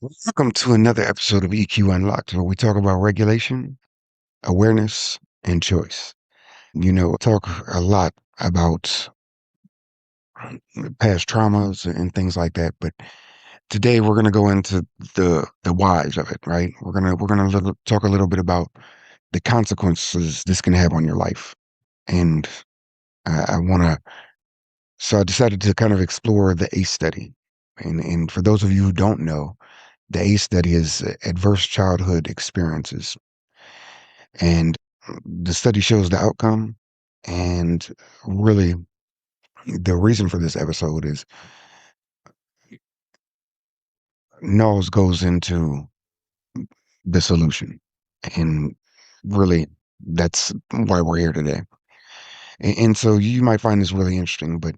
Welcome to another episode of EQ Unlocked, where we talk about regulation, awareness, and choice. Talk a lot about past traumas and things like that, but today we're going to go into the whys of it, right? We're gonna talk a little bit about the consequences this can have on your life, and I want to. So I decided to kind of explore the ACE study, and for those of you who don't know, the ACE study is adverse childhood experiences. And the study shows the outcome. And really, the reason for this episode is Knowles goes into the solution. And really, that's why we're here today. And so you might find this really interesting, but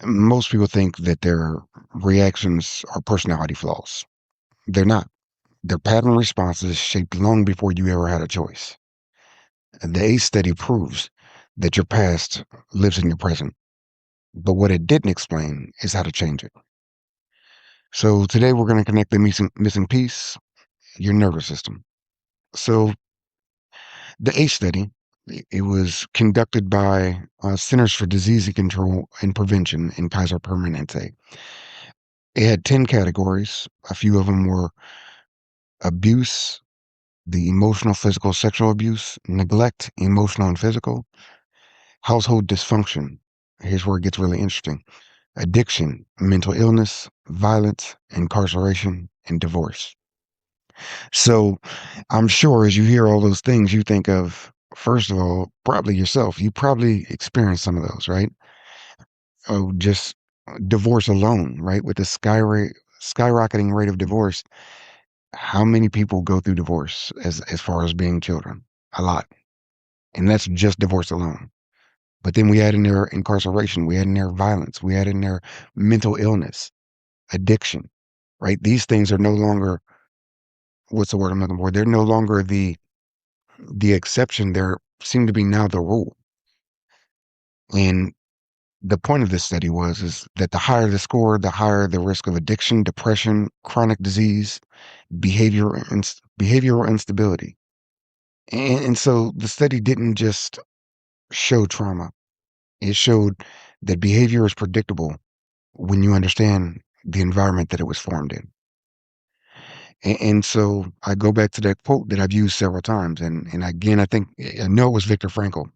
most people think that their reactions are personality flaws. They're not. They're pattern responses shaped long before you ever had a choice. The ACE study proves that your past lives in your present. But what it didn't explain is how to change it. So today we're going to connect the missing piece, your nervous system. So the ACE study, it was conducted by Centers for Disease Control and Prevention in Kaiser Permanente. It had 10 categories. A few of them were abuse, the emotional, physical, sexual abuse, neglect, emotional and physical, household dysfunction. Here's where it gets really interesting. Addiction, mental illness, violence, incarceration, and divorce. So I'm sure as you hear all those things, you think of, first of all, probably yourself. You probably experienced some of those, right? Oh, just divorce alone, right? With the skyrocketing rate of divorce, how many people go through divorce as far as being children? A lot. And that's just divorce alone. But then we add in there incarceration, we add in there violence, we add in there mental illness, addiction, right? These things are no longer, what's the word I'm looking for? They're no longer the exception. There seem to be now the rule. And the point of this study is that the higher the score, the higher the risk of addiction, depression, chronic disease, behavioral instability. And so the study didn't just show trauma. It showed that behavior is predictable when you understand the environment that it was formed in. And so I go back to that quote that I've used several times. And again, I know it was Viktor Frankl,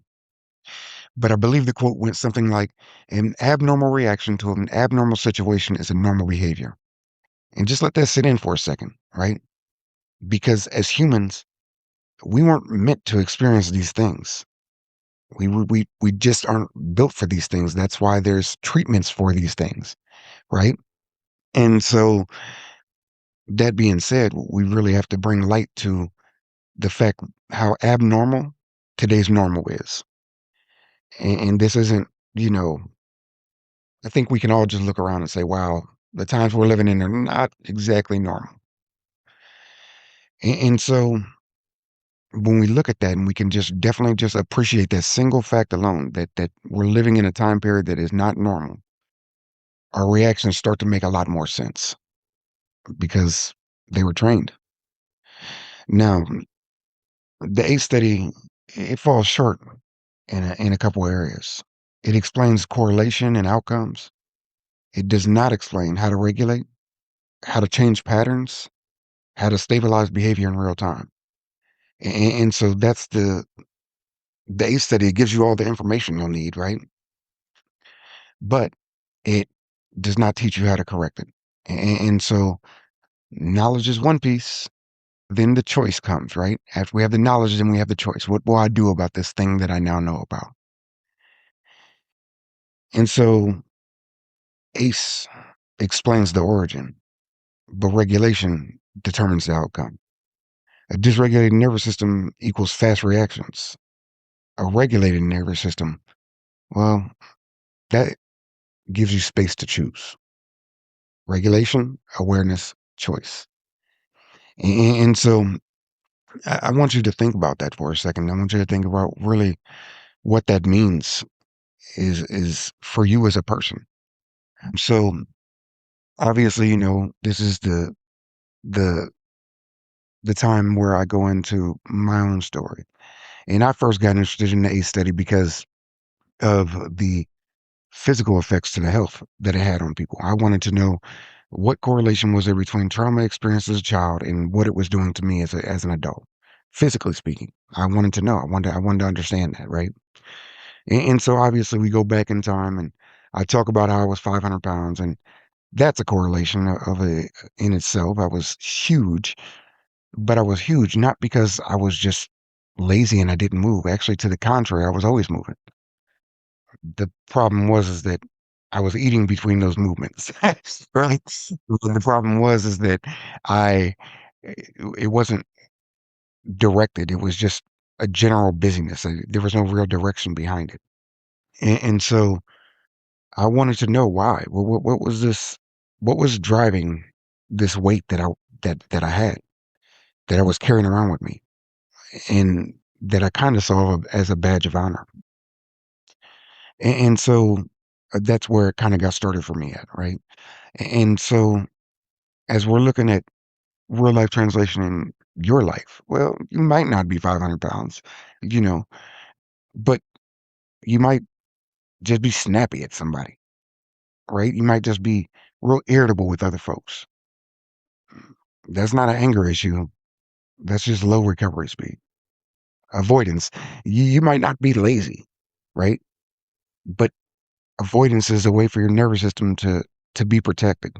but I believe the quote went something like, an abnormal reaction to an abnormal situation is a normal behavior. And just let that sit in for a second, right? Because as humans, we weren't meant to experience these things. We just aren't built for these things. That's why there's treatments for these things, right? And so that being said, we really have to bring light to the fact how abnormal today's normal is. And this isn't, you know, I think we can all just look around and say, wow, the times we're living in are not exactly normal. And so when we look at that and we can just definitely just appreciate that single fact alone that we're living in a time period that is not normal, our reactions start to make a lot more sense because they were trained. Now, the ACE study, it falls short in a couple areas. It explains correlation and outcomes. It does not explain how to regulate, how to change patterns, how to stabilize behavior in real time. And so that's the ACE study. It gives you all the information you'll need, right? But it does not teach you how to correct it. And so knowledge is one piece. Then the choice comes, right? After we have the knowledge, then we have the choice. What will I do about this thing that I now know about? And so ACE explains the origin, but regulation determines the outcome. A dysregulated nervous system equals fast reactions. A regulated nervous system, well, that gives you space to choose. Regulation, awareness, choice. And so I want you to think about that for a second. I want you to think about really what that means is for you as a person. So obviously, this is the the time where I go into my own story. And I first got interested in the ACE study because of the physical effects to the health that it had on people. I wanted to know what correlation was there between trauma experienced as a child and what it was doing to me as an adult, physically speaking. I wanted to know. I wanted to understand that, right? And so obviously we go back in time and I talk about how I was 500 pounds, and that's a correlation of a in itself. I was huge, but I was huge not because I was just lazy and I didn't move. Actually, to the contrary, I was always moving. The problem was is that I was eating between those movements, right? The problem was is that I it wasn't directed. It was just a general busyness. There was no real direction behind it. And so I wanted to know why. What was this? What was driving this weight that I had, that I was carrying around with me, and that I kind of saw as a badge of honor. And so that's where it kind of got started for me at, right? And so as we're looking at real life translation in your life, well, you might not be 500 pounds, you know, but you might just be snappy at somebody, right? You might just be real irritable with other folks. That's not an anger issue. That's just low recovery speed. Avoidance. You might not be lazy, right? But avoidance is a way for your nervous system to be protected,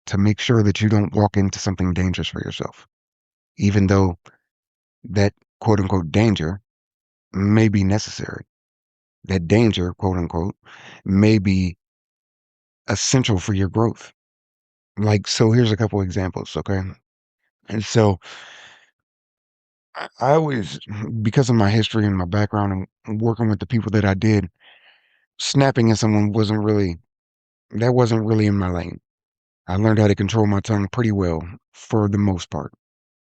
to make sure that you don't walk into something dangerous for yourself, even though that quote unquote danger may be necessary. That danger, quote unquote, may be essential for your growth. Like, so here's a couple examples, okay? And so I always, because of my history and my background and working with the people that I did, snapping at someone that wasn't really in my lane. I learned how to control my tongue pretty well for the most part.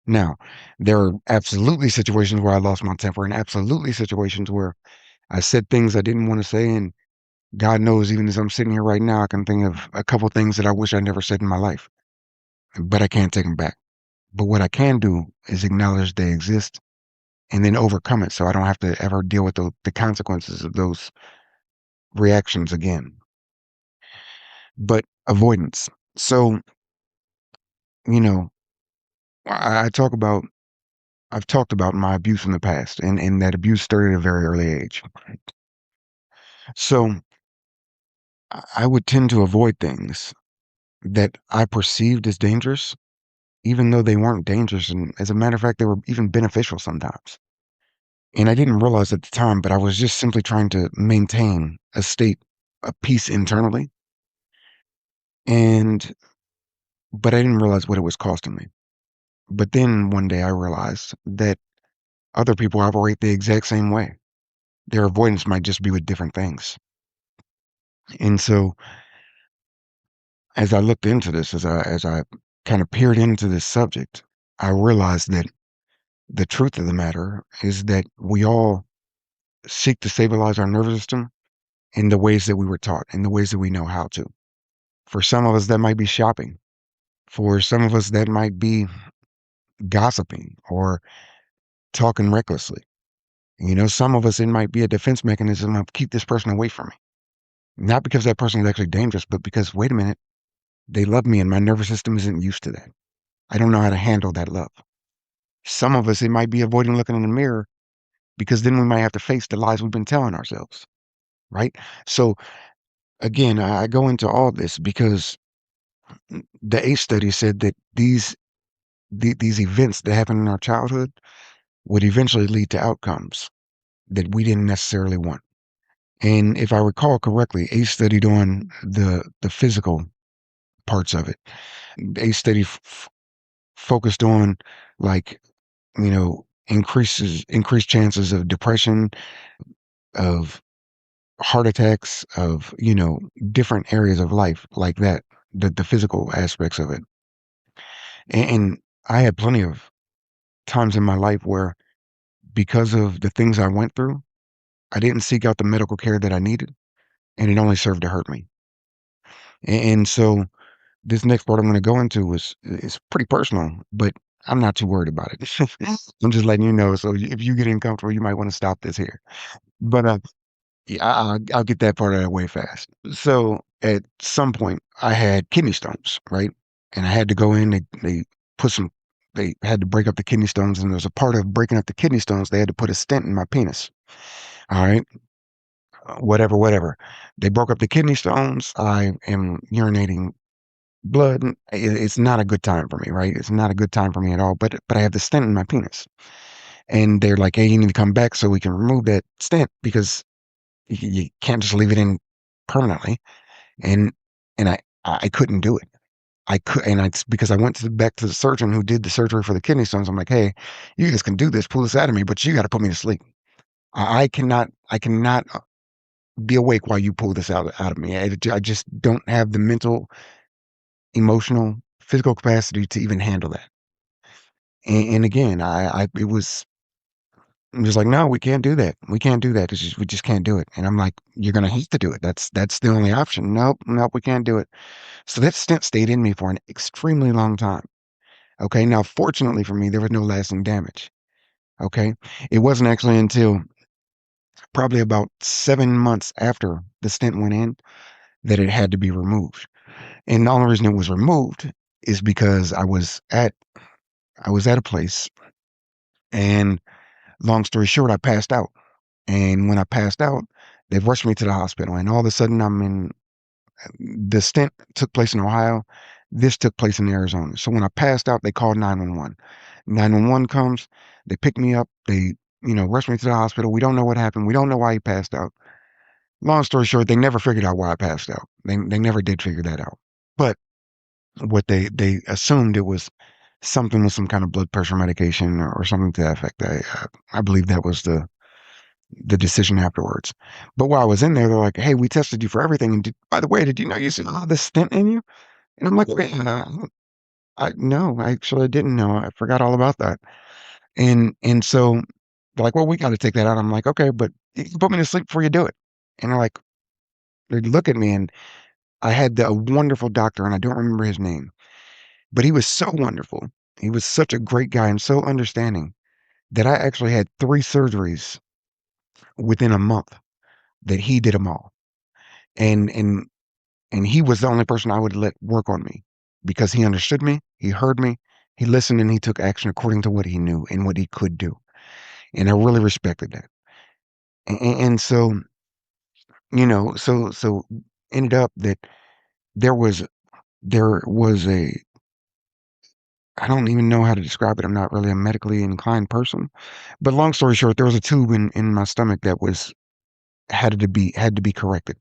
Now, there are absolutely situations where I lost my temper and absolutely situations where I said things I didn't want to say. And God knows, even as I'm sitting here right now, I can think of a couple things that I wish I never said in my life, but I can't take them back. But what I can do is acknowledge they exist and then overcome it so I don't have to ever deal with the consequences of those reactions again. But avoidance. So, you know, I talk about I've talked about my abuse in the past, and that abuse started at a very early age. So I would tend to avoid things that I perceived as dangerous, even though they weren't dangerous. And as a matter of fact, they were even beneficial sometimes. And I didn't realize at the time, but I was just simply trying to maintain a state of peace internally. And, but I didn't realize what it was costing me. But then one day I realized that other people operate the exact same way. Their avoidance might just be with different things. And so as I looked into this, as I kind of peered into this subject, I realized that the truth of the matter is that we all seek to stabilize our nervous system in the ways that we were taught, in the ways that we know how to. For some of us, that might be shopping. For some of us, that might be gossiping or talking recklessly. Some of us, it might be a defense mechanism of keep this person away from me. Not because that person is actually dangerous, but because, wait a minute, they love me and my nervous system isn't used to that. I don't know how to handle that love. Some of us, it might be avoiding looking in the mirror because then we might have to face the lies we've been telling ourselves, right? So again, I go into all this because the ACE study said that these events that happen in our childhood would eventually lead to outcomes that we didn't necessarily want. And if I recall correctly, ACE studied on the physical parts of it. ACE study focused on, like, increased chances of depression, of heart attacks, of different areas of life like that, the physical aspects of it. And I had plenty of times in my life where, because of the things I went through, I didn't seek out the medical care that I needed, and it only served to hurt me. And so this next part I'm going to go into is pretty personal, but I'm not too worried about it. I'm just letting you know. So if you get uncomfortable, you might want to stop this here. But yeah, I'll get that part out of the way fast. So at some point, I had kidney stones, right? And I had to go in. They put some. They had to break up the kidney stones, and there's a part of breaking up the kidney stones. They had to put a stent in my penis. All right, whatever, whatever. They broke up the kidney stones. I am urinating blood. It's not a good time for me, right? It's not a good time for me at all. But I have the stent in my penis, and they're like, "Hey, you need to come back so we can remove that stent because you can't just leave it in permanently." And I couldn't do it. I could, and it's because I went back to the surgeon who did the surgery for the kidney stones. I'm like, "Hey, you guys can do this, pull this out of me, but you got to put me to sleep. I cannot be awake while you pull this out of me. I just don't have the mental, emotional, physical capacity to even handle that." And again, it was I'm just like, "No, we can't do that. We can't do that. We just can't do it." And I'm like, "You're gonna have to do it. That's the only option. Nope, nope, we can't do it." So that stent stayed in me for an extremely long time. Okay. Now, fortunately for me, there was no lasting damage. Okay. It wasn't actually until probably about 7 months after the stent went in that it had to be removed. And the only reason it was removed is because I was at a place, and long story short, I passed out. And when I passed out, they rushed me to the hospital, and all of a sudden the stint took place in Ohio. This took place in Arizona. So when I passed out, they called 911. 911 comes, they pick me up, they, rush me to the hospital. We don't know what happened. We don't know why he passed out. Long story short, they never figured out why I passed out. They never did figure that out. But what they assumed it was something with some kind of blood pressure medication or something to that effect. I believe that was the decision afterwards. But while I was in there, they're like, "Hey, we tested you for everything. And by the way, did you know you still have this stent in you?" And I'm like, "Wait, I no, I didn't know. I forgot all about that." And so they're like, "Well, we got to take that out." I'm like, "Okay, but you can put me to sleep before you do it." And they look at me, and I had a wonderful doctor, and I don't remember his name, but he was so wonderful. He was such a great guy and so understanding that I actually had 3 surgeries within a month that he did them all. And and he was the only person I would let work on me because he understood me, he heard me, he listened, and he took action according to what he knew and what he could do. And I really respected that. And so, so ended up that there was there was a I don't even know how to describe it. I'm not really a medically inclined person. But long story short, there was a tube in my stomach that was had to be corrected.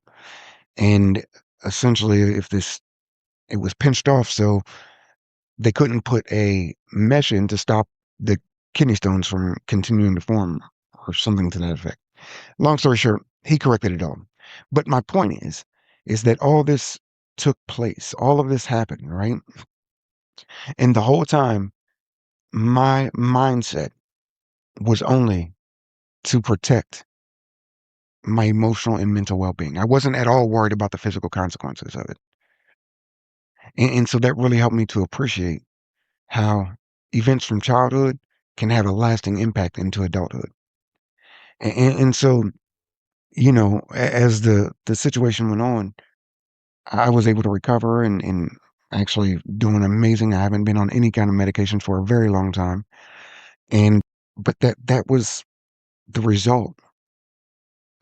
And essentially if this it was pinched off, so they couldn't put a mesh in to stop the kidney stones from continuing to form or something to that effect. Long story short, he corrected it all. But my point is that all this took place, all of this happened, right? And the whole time, my mindset was only to protect my emotional and mental well-being. I wasn't at all worried about the physical consequences of it. And so that really helped me to appreciate how events from childhood can have a lasting impact into adulthood. And so, as the situation went on, I was able to recover and actually doing amazing. I haven't been on any kind of medication for a very long time. And but that was the result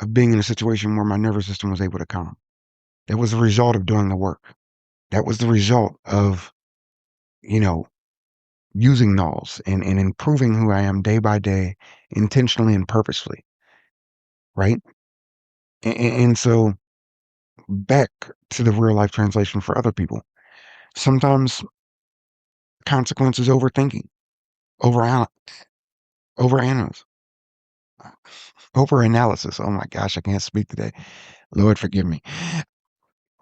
of being in a situation where my nervous system was able to calm. That was the result of doing the work. That was the result of, you know, using nulls and improving who I am day by day, intentionally and purposefully, right? And so back to the real life translation for other people. Sometimes consequences overthinking, over overanalysis, overanalysis. Oh my gosh, I can't speak today. Lord forgive me.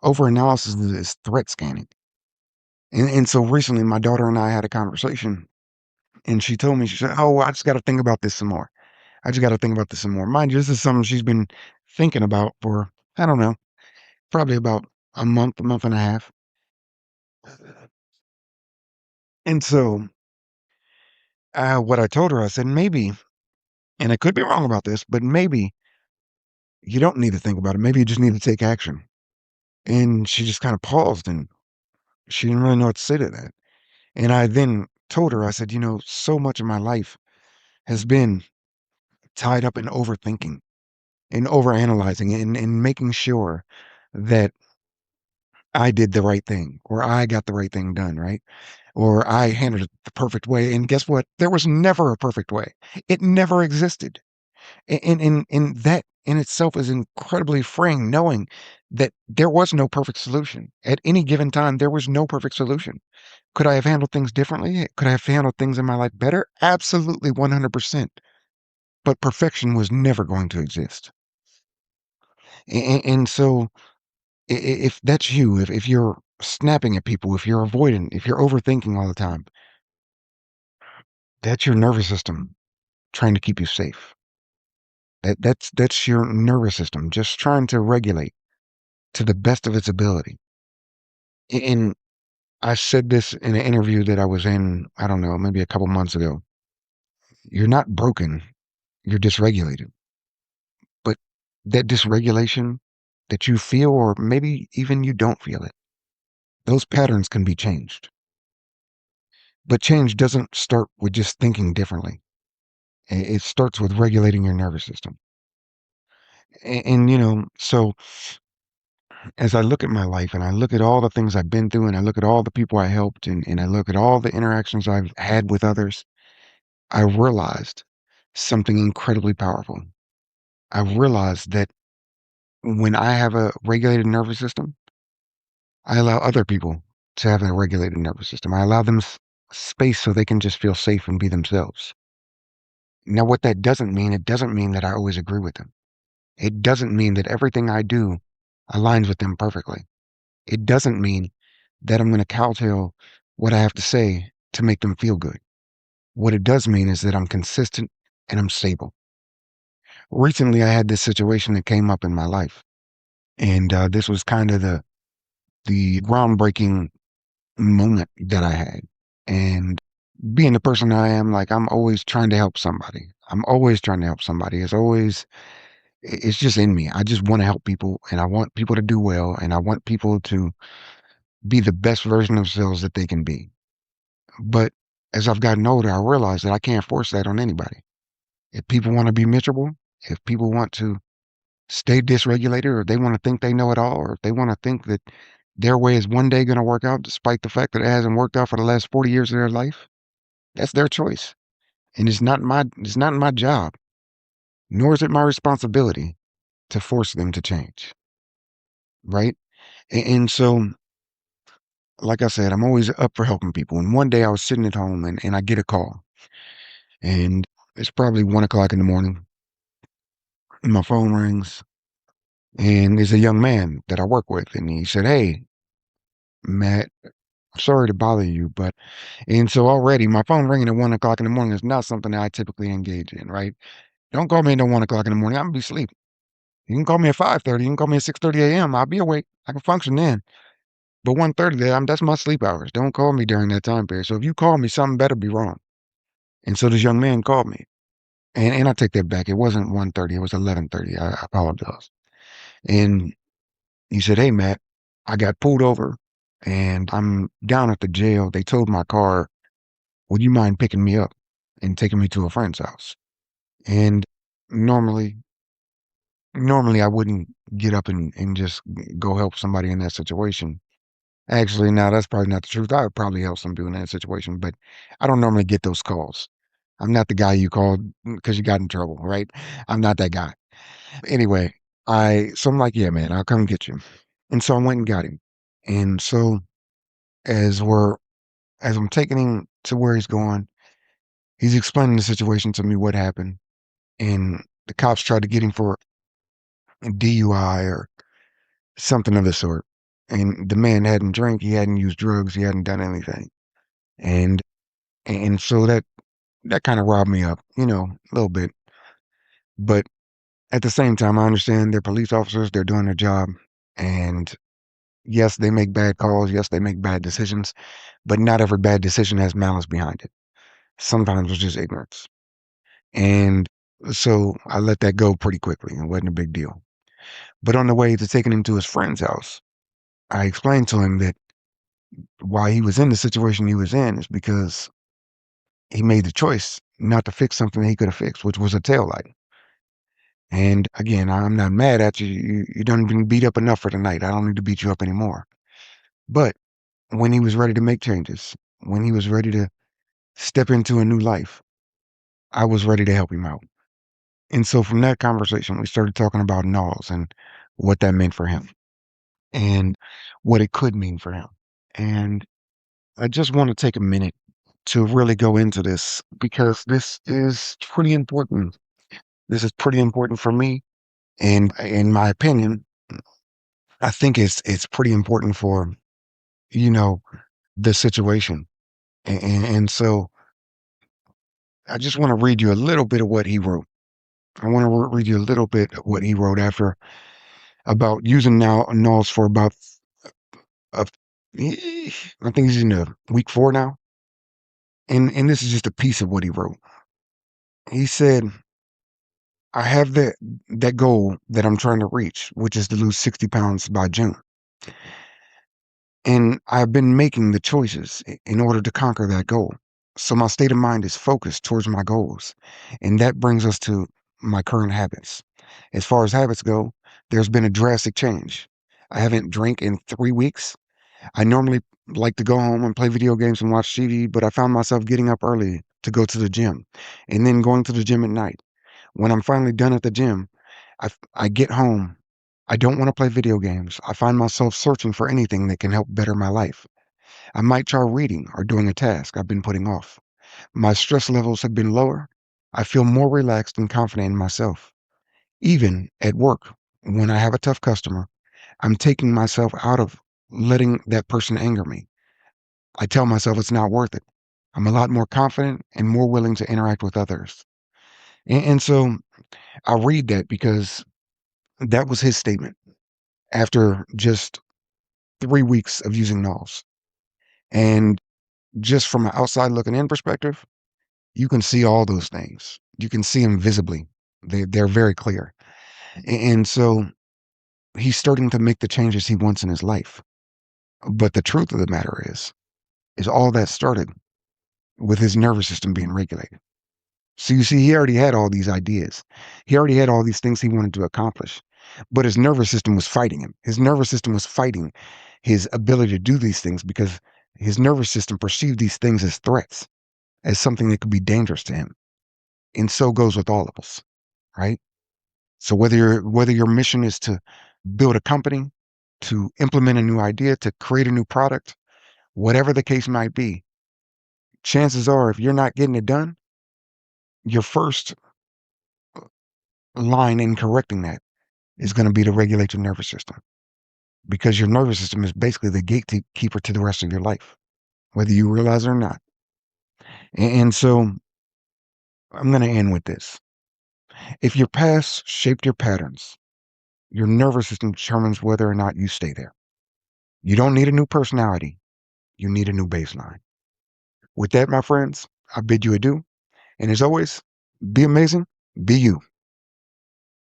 Overanalysis is threat scanning. And so recently my daughter and I had a conversation, and she told me, she said, "Oh, I just got to think about this some more. I just got to think about this some more." Mind you, this is something she's been thinking about for, I don't know, probably about a month and a half. And so, what I told her, I said, maybe, and I could be wrong about this, but maybe you don't need to think about it. Maybe you just need to take action. And she just kind of paused and she didn't really know what to say to that. And I then told her, I said, so much of my life has been tied up in overthinking and overanalyzing and making sure that I did the right thing or I got the right thing done, right? Or I handled it the perfect way. And guess what? There was never a perfect way. It never existed. And that in itself is incredibly freeing, knowing that there was no perfect solution. At any given time, there was no perfect solution. Could I have handled things differently? Could I have handled things in my life better? Absolutely 100%. But perfection was never going to exist. And so if that's you, if you're snapping at people, if you're avoiding, if you're overthinking all the time, that's your nervous system trying to keep you safe. That's your nervous system just trying to regulate to the best of its ability. And I said this in an interview that I was in, I don't know, maybe a couple months ago. You're not broken, you're dysregulated. But that dysregulation that you feel, or maybe even you don't feel it, those patterns can be changed. But change doesn't start with just thinking differently. It starts with regulating your nervous system. And so as I look at my life and I look at all the things I've been through and I look at all the people I helped and I look at all the interactions I've had with others, I realized something incredibly powerful. I realized that when I have a regulated nervous system, I allow other people to have a regulated nervous system. I allow them space so they can just feel safe and be themselves. Now, what that doesn't mean, it doesn't mean that I always agree with them. It doesn't mean that everything I do aligns with them perfectly. It doesn't mean that I'm going to cowtail what I have to say to make them feel good. What it does mean is that I'm consistent and I'm stable. Recently, I had this situation that came up in my life, and this was kind of the groundbreaking moment that I had. And being the person I am, like I'm always trying to help somebody. I'm always trying to help somebody. It's just in me. I just want to help people and I want people to do well and I want people to be the best version of themselves that they can be. But as I've gotten older, I realize that I can't force that on anybody. If people want to be miserable, if people want to stay dysregulated, or they want to think they know it all, or if they want to think that their way is one day going to work out, despite the fact that it hasn't worked out for the last 40 years of their life, that's their choice. And it's not my job, nor is it my responsibility to force them to change. Right. And so, like I said, I'm always up for helping people. And one day I was sitting at home and I get a call and it's probably 1 o'clock in the morning. And my phone rings and there's a young man that I work with. And he said, "Hey, Matt, sorry to bother you, but," and so already my phone ringing at 1 o'clock in the morning is not something that I typically engage in, right? Don't call me at 1 o'clock in the morning. I'm gonna be asleep. You can call me at 5:30. You can call me at 6:30 a.m. I'll be awake. I can function then. But 1:30, that's my sleep hours. Don't call me during that time period. So if you call me, something better be wrong. And so this young man called me. And I take that back. It wasn't 1:30, it was 11:30. I apologize. And he said, "Hey Matt, I got pulled over and I'm down at the jail. They towed my car. Would you mind picking me up and taking me to a friend's house?" And normally, normally I wouldn't get up and just go help somebody in that situation. Actually, no, that's probably not the truth. I would probably help somebody in that situation, but I don't normally get those calls. I'm not the guy you called because you got in trouble, right? I'm not that guy. Anyway, so I'm like, "Yeah, man, I'll come get you." And so I went and got him. And so as we're as I'm taking him to where he's going, he's explaining the situation to me, what happened. And the cops tried to get him for a DUI or something of the sort. And the man hadn't drank, he hadn't used drugs, he hadn't done anything. And and so that kind of robbed me up, a little bit. But at the same time, I understand they're police officers, they're doing their job, and Yes, they make bad calls. Yes, they make bad decisions, but not every bad decision has malice behind it. Sometimes it's just ignorance. And so I let that go pretty quickly. It wasn't a big deal. But on the way to taking him to his friend's house, I explained to him that why he was in the situation he was in is because he made the choice not to fix something that he could have fixed, which was a tail light. And again, I'm not mad at you. You done been beat up enough for tonight. I don't need to beat you up anymore. But when he was ready to make changes, when he was ready to step into a new life, I was ready to help him out. And so from that conversation, we started talking about nulls and what that meant for him and what it could mean for him. And I just want to take a minute to really go into this because this is pretty important. This is pretty important for me. And in my opinion, I think it's pretty important for, you know, the situation. And so I just want to read you a little bit of what he wrote. I want to read you a little bit of what he wrote after about using now nulls for about uh, I think he's in week 4 now. And this is just a piece of what he wrote. He said, I have that goal that I'm trying to reach, which is to lose 60 pounds by June. And I've been making the choices in order to conquer that goal. So my state of mind is focused towards my goals. And that brings us to my current habits. As far as habits go, there's been a drastic change. I haven't drank in 3 weeks. I normally like to go home and play video games and watch TV, but I found myself getting up early to go to the gym and then going to the gym at night. When I'm finally done at the gym, I get home. I don't want to play video games. I find myself searching for anything that can help better my life. I might try reading or doing a task I've been putting off. My stress levels have been lower. I feel more relaxed and confident in myself. Even at work, when I have a tough customer, I'm taking myself out of letting that person anger me. I tell myself it's not worth it. I'm a lot more confident and more willing to interact with others. And so I read that because that was his statement after just 3 weeks of using nulls. And just from an outside looking in perspective, you can see all those things. You can see them visibly. They're very clear. And so he's starting to make the changes he wants in his life. But the truth of the matter is all that started with his nervous system being regulated. So you see, he already had all these ideas. He already had all these things he wanted to accomplish, but his nervous system was fighting him. His nervous system was fighting his ability to do these things because his nervous system perceived these things as threats, as something that could be dangerous to him. And so goes with all of us, right? So whether your mission is to build a company, to implement a new idea, to create a new product, whatever the case might be, chances are if you're not getting it done, your first line in correcting that is going to be to regulate your nervous system because your nervous system is basically the gatekeeper to the rest of your life, whether you realize it or not. And so I'm going to end with this. If your past shaped your patterns, your nervous system determines whether or not you stay there. You don't need a new personality. You need a new baseline. With that, my friends, I bid you adieu. And as always, be amazing, be you.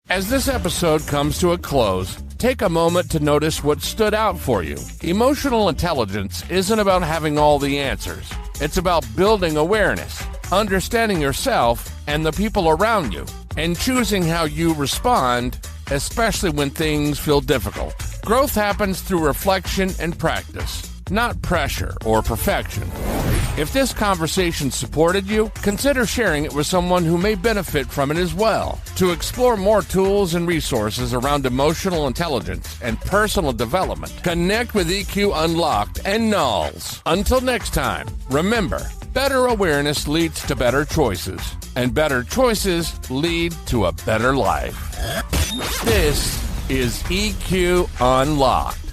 As this episode comes to a close, take a moment to notice what stood out for you. Emotional intelligence isn't about having all the answers. It's about building awareness, understanding yourself and the people around you, and choosing how you respond, especially when things feel difficult. Growth happens through reflection and practice, not pressure or perfection. If this conversation supported you, consider sharing it with someone who may benefit from it as well. To explore more tools and resources around emotional intelligence and personal development, connect with EQ Unlocked and Nulls. Until next time, remember, better awareness leads to better choices, and better choices lead to a better life. This is EQ Unlocked.